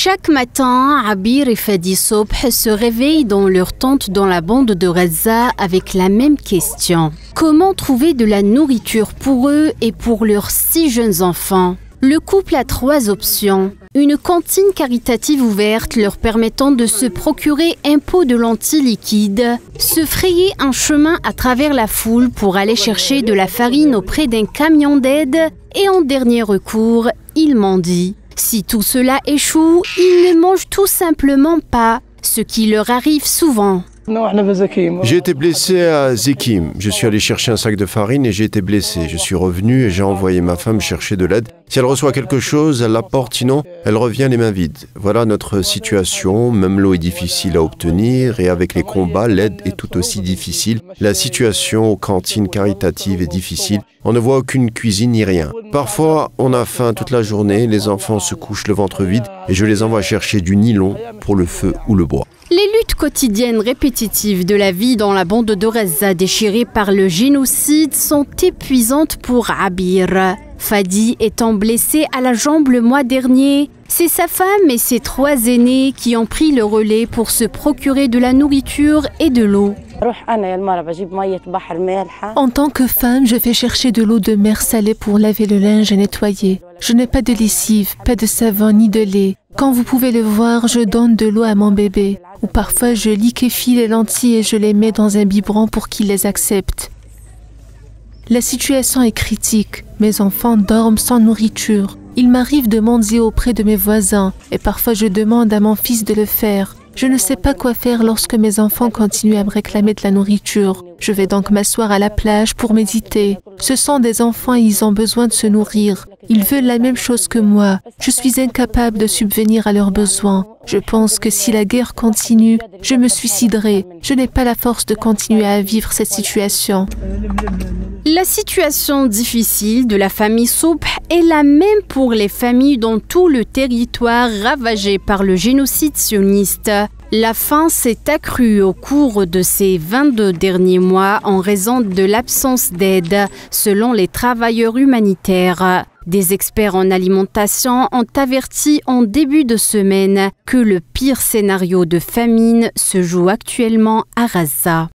Chaque matin, Abir et Fadi Sobh se réveillent dans leur tente dans la bande de Gaza avec la même question. Comment trouver de la nourriture pour eux et pour leurs 6 jeunes enfants? Le couple a 3 options. Une cantine caritative ouverte leur permettant de se procurer un pot de lentilles liquides, se frayer un chemin à travers la foule pour aller chercher de la farine auprès d'un camion d'aide et en dernier recours, ils mendient. Si tout cela échoue, ils ne mangent tout simplement pas, ce qui leur arrive souvent. J'ai été blessé à Zekim. Je suis allé chercher un sac de farine et j'ai été blessé. Je suis revenu et j'ai envoyé ma femme chercher de l'aide. Si elle reçoit quelque chose, elle l'apporte, sinon elle revient les mains vides. Voilà notre situation. Même l'eau est difficile à obtenir et avec les combats, l'aide est tout aussi difficile. La situation aux cantines caritatives est difficile. On ne voit aucune cuisine ni rien. Parfois, on a faim toute la journée, les enfants se couchent le ventre vide et je les envoie chercher du nylon pour le feu ou le bois. Les luttes quotidiennes répétitives de la vie dans la bande de Gaza déchirée par le génocide sont épuisantes pour Abir. Fadi étant blessé à la jambe le mois dernier, c'est sa femme et ses 3 aînés qui ont pris le relais pour se procurer de la nourriture et de l'eau. En tant que femme, je vais chercher de l'eau de mer salée pour laver le linge et nettoyer. Je n'ai pas de lessive, pas de savon ni de lait. Quand vous pouvez le voir, je donne de l'eau à mon bébé. Ou parfois, je liquéfie les lentilles et je les mets dans un biberon pour qu'il les accepte. La situation est critique. Mes enfants dorment sans nourriture. Il m'arrive de mendier auprès de mes voisins et parfois je demande à mon fils de le faire. Je ne sais pas quoi faire lorsque mes enfants continuent à me réclamer de la nourriture. Je vais donc m'asseoir à la plage pour méditer. Ce sont des enfants et ils ont besoin de se nourrir. Ils veulent la même chose que moi. Je suis incapable de subvenir à leurs besoins. Je pense que si la guerre continue, je me suiciderai. Je n'ai pas la force de continuer à vivre cette situation. La situation difficile de la famille Sobh est la même pour les familles dans tout le territoire ravagé par le génocide sioniste. La faim s'est accrue au cours de ces 22 derniers mois en raison de l'absence d'aide, selon les travailleurs humanitaires. Des experts en alimentation ont averti en début de semaine que le pire scénario de famine se joue actuellement à Gaza.